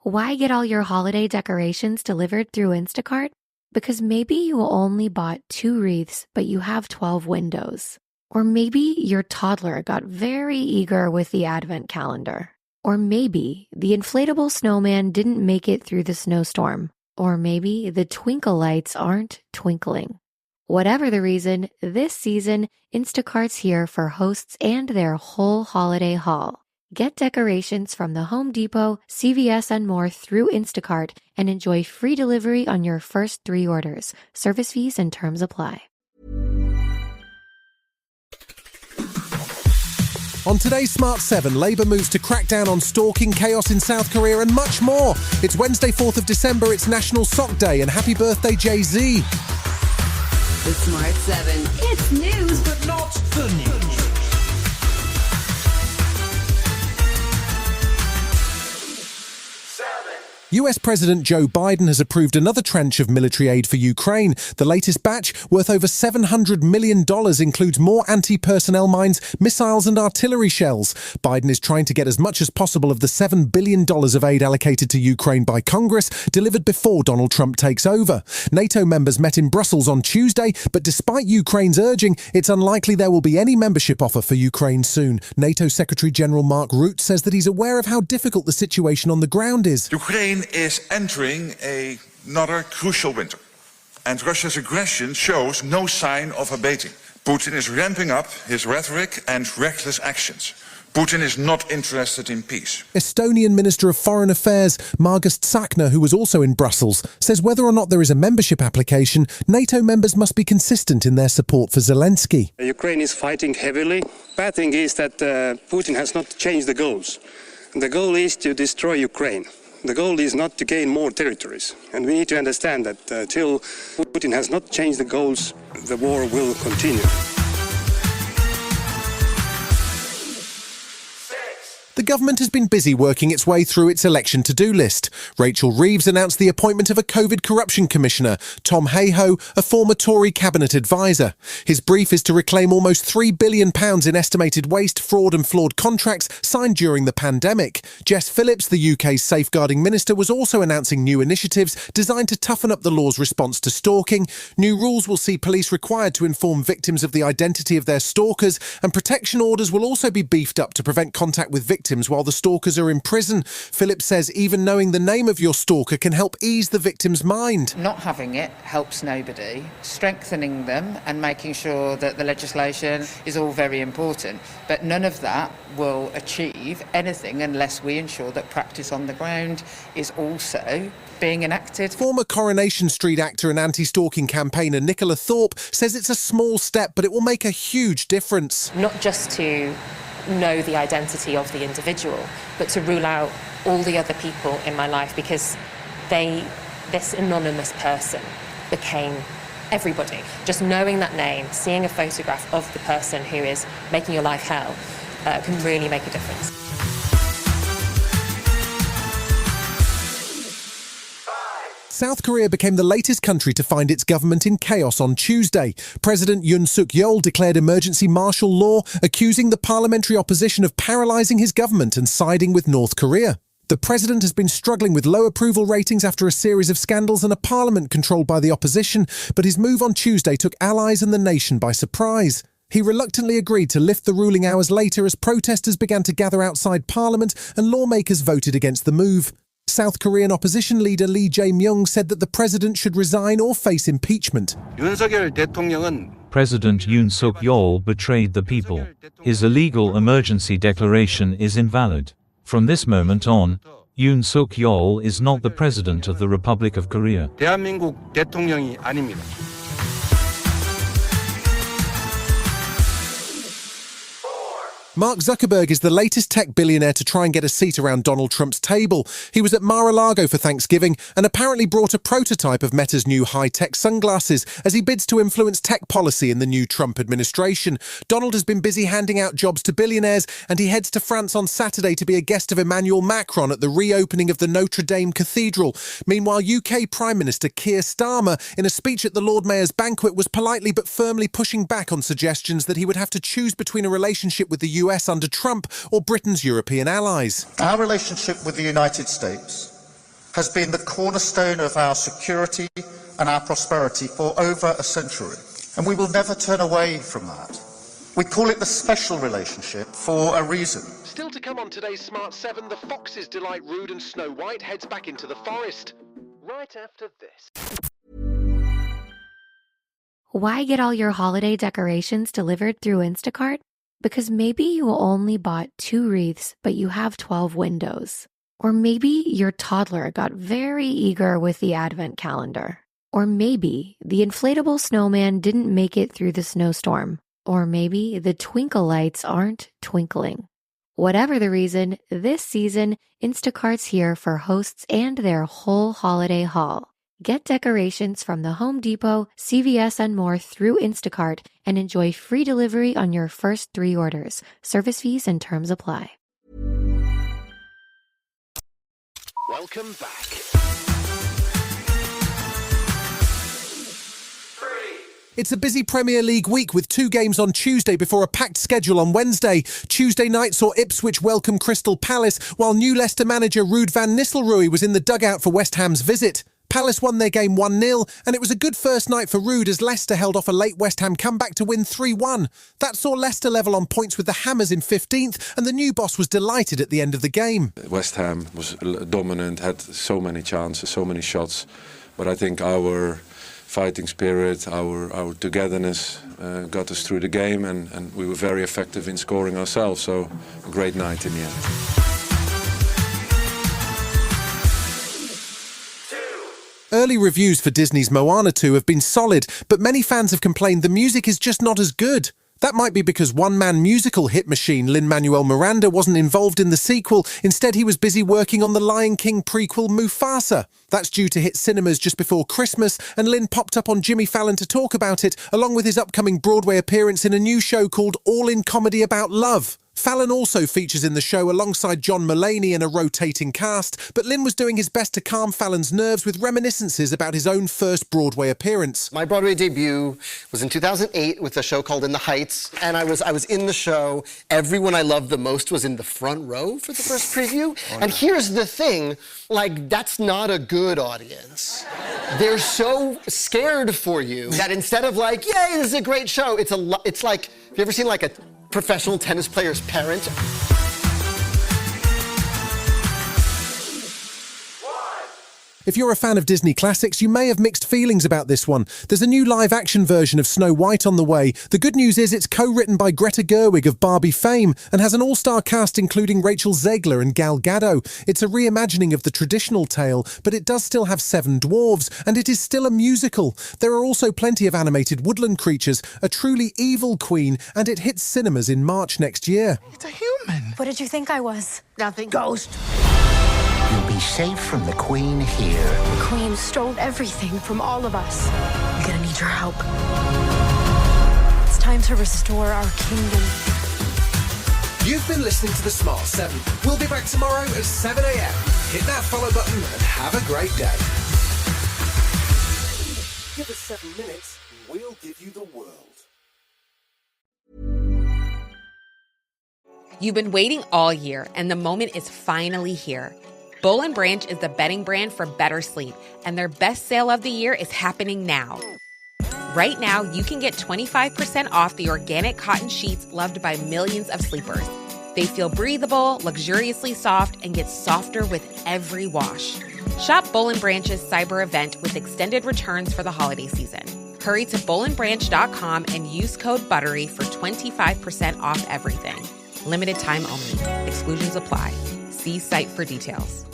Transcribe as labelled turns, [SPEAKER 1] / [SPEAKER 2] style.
[SPEAKER 1] Why get all your holiday decorations delivered through Instacart? Because maybe you only bought 2 wreaths, but you have 12 windows. Or maybe your toddler got very eager with the advent calendar. Or maybe the inflatable snowman didn't make it through the snowstorm. Or maybe the twinkle lights aren't twinkling. Whatever the reason, this season, Instacart's here for hosts and their whole holiday haul. Get decorations from the Home Depot, CVS, and more through Instacart and enjoy free delivery on your first 3 orders. Service fees and terms apply.
[SPEAKER 2] On today's Smart 7, Labour moves to crack down on stalking, chaos in South Korea and much more. It's Wednesday, 4th of December, it's National Sock Day, and happy birthday, Jay-Z.
[SPEAKER 3] The Smart 7. It's news, but not the news.
[SPEAKER 2] US President Joe Biden has approved another tranche of military aid for Ukraine. The latest batch, worth over $700 million, includes more anti-personnel mines, missiles and artillery shells. Biden is trying to get as much as possible of the $7 billion of aid allocated to Ukraine by Congress, delivered before Donald Trump takes over. NATO members met in Brussels on Tuesday, but despite Ukraine's urging, it's unlikely there will be any membership offer for Ukraine soon. NATO Secretary General Mark Rutte says that he's aware of how difficult the situation on the ground is.
[SPEAKER 4] Ukraine is entering another crucial winter, and Russia's aggression shows no sign of abating. Putin is ramping up his rhetoric and reckless actions. Putin is not interested in peace.
[SPEAKER 2] Estonian Minister of Foreign Affairs Margus Tsahkna, who was also in Brussels, says whether or not there is a membership application, NATO members must be consistent in their support for Zelensky.
[SPEAKER 5] Ukraine is fighting heavily. Bad thing is that Putin has not changed the goals. The goal is to destroy Ukraine. The goal is not to gain more territories. And we need to understand that till Putin has not changed the goals, the war will continue.
[SPEAKER 2] The government has been busy working its way through its election to-do list. Rachel Reeves announced the appointment of a COVID corruption commissioner, Tom Hayhoe, a former Tory cabinet advisor. His brief is to reclaim almost £3 billion in estimated waste, fraud and flawed contracts signed during the pandemic. Jess Phillips, the UK's safeguarding minister, was also announcing new initiatives designed to toughen up the law's response to stalking. New rules will see police required to inform victims of the identity of their stalkers, and protection orders will also be beefed up to prevent contact with victims while the stalkers are in prison. Phillips says even knowing the name of your stalker can help ease the victim's mind.
[SPEAKER 6] Not having it helps nobody. Strengthening them and making sure that the legislation is all very important. But none of that will achieve anything unless we ensure that practice on the ground is also being enacted.
[SPEAKER 2] Former Coronation Street actor and anti-stalking campaigner Nicola Thorpe says it's a small step, but it will make a huge difference.
[SPEAKER 7] Not just to know the identity of the individual, but to rule out all the other people in my life, because this anonymous person became everybody. Just knowing that name, seeing a photograph of the person who is making your life hell can really make a difference.
[SPEAKER 2] South Korea became the latest country to find its government in chaos on Tuesday. President Yoon Suk-yeol declared emergency martial law, accusing the parliamentary opposition of paralysing his government and siding with North Korea. The president has been struggling with low approval ratings after a series of scandals and a parliament controlled by the opposition, but his move on Tuesday took allies and the nation by surprise. He reluctantly agreed to lift the ruling hours later as protesters began to gather outside parliament and lawmakers voted against the move. South Korean opposition leader Lee Jae-myung said that the president should resign or face impeachment.
[SPEAKER 8] President Yoon Suk-yeol betrayed the people. His illegal emergency declaration is invalid. From this moment on, Yoon Suk-yeol is not the president of the Republic of Korea.
[SPEAKER 2] Mark Zuckerberg is the latest tech billionaire to try and get a seat around Donald Trump's table. He was at Mar-a-Lago for Thanksgiving and apparently brought a prototype of Meta's new high-tech sunglasses as he bids to influence tech policy in the new Trump administration. Donald has been busy handing out jobs to billionaires, and he heads to France on Saturday to be a guest of Emmanuel Macron at the reopening of the Notre Dame Cathedral. Meanwhile, UK Prime Minister Keir Starmer, in a speech at the Lord Mayor's banquet, was politely but firmly pushing back on suggestions that he would have to choose between a relationship with the US under Trump or Britain's European allies.
[SPEAKER 9] Our relationship with the United States has been the cornerstone of our security and our prosperity for over a century, and we will never turn away from that. We call it the special relationship for a reason.
[SPEAKER 10] Still to come on today's Smart 7, the foxes delight Rude and Snow White heads back into the forest. Right after this.
[SPEAKER 1] Why get all your holiday decorations delivered through Instacart? Because maybe you only bought 2 wreaths, but you have 12 windows. Or maybe your toddler got very eager with the advent calendar. Or maybe the inflatable snowman didn't make it through the snowstorm. Or maybe the twinkle lights aren't twinkling. Whatever the reason, this season, Instacart's here for hosts and their whole holiday haul. Get decorations from the Home Depot, CVS, and more through Instacart and enjoy free delivery on your first 3 orders. Service fees and terms apply.
[SPEAKER 10] Welcome back.
[SPEAKER 2] It's a busy Premier League week with 2 games on Tuesday before a packed schedule on Wednesday. Tuesday night saw Ipswich welcome Crystal Palace, while new Leicester manager Ruud van Nistlerooy was in the dugout for West Ham's visit. Palace won their game 1-0, and it was a good first night for Ruud as Leicester held off a late West Ham comeback to win 3-1. That saw Leicester level on points with the Hammers in 15th, and the new boss was delighted at the end of the game.
[SPEAKER 11] West Ham was dominant, had so many chances, so many shots, but I think our fighting spirit, our togetherness got us through the game, and we were very effective in scoring ourselves, so a great night in the end.
[SPEAKER 2] Early reviews for Disney's Moana 2 have been solid, but many fans have complained the music is just not as good. That might be because one-man musical hit machine Lin-Manuel Miranda wasn't involved in the sequel. Instead, he was busy working on the Lion King prequel Mufasa. That's due to hit cinemas just before Christmas, and Lin popped up on Jimmy Fallon to talk about it, along with his upcoming Broadway appearance in a new show called All in Comedy About Love. Fallon also features in the show alongside John Mulaney in a rotating cast, but Lin was doing his best to calm Fallon's nerves with reminiscences about his own first Broadway appearance.
[SPEAKER 12] My Broadway debut was in 2008 with a show called In the Heights, and I was in the show. Everyone I loved the most was in the front row for the first preview. And here's the thing, like, that's not a good audience. They're so scared for you that instead of like, yay, this is a great show, it's like, have you ever seen like a professional tennis player's parent?
[SPEAKER 2] If you're a fan of Disney classics, you may have mixed feelings about this one. There's a new live-action version of Snow White on the way. The good news is it's co-written by Greta Gerwig of Barbie fame and has an all-star cast including Rachel Zegler and Gal Gadot. It's a reimagining of the traditional tale, but it does still have 7 dwarves, and it is still a musical. There are also plenty of animated woodland creatures, a truly evil queen, and it hits cinemas in March next year.
[SPEAKER 13] It's a human.
[SPEAKER 14] What did you think I was?
[SPEAKER 13] Nothing. Ghost.
[SPEAKER 15] You'll be safe from the Queen here.
[SPEAKER 14] The Queen stole everything from all of us. I'm gonna need your help. It's time to restore our kingdom.
[SPEAKER 2] You've been listening to the Smart 7. We'll be back tomorrow at 7 a.m. Hit that follow button and have a great day.
[SPEAKER 16] Give us 7 minutes and we'll give you the world.
[SPEAKER 17] You've been waiting all year, and the moment is finally here. Boll & Branch is the bedding brand for better sleep, and their best sale of the year is happening now. Right now, you can get 25% off the organic cotton sheets loved by millions of sleepers. They feel breathable, luxuriously soft, and get softer with every wash. Shop Boll & Branch's cyber event with extended returns for the holiday season. Hurry to bollandbranch.com and use code BUTTERY for 25% off everything. Limited time only. Exclusions apply. See site for details.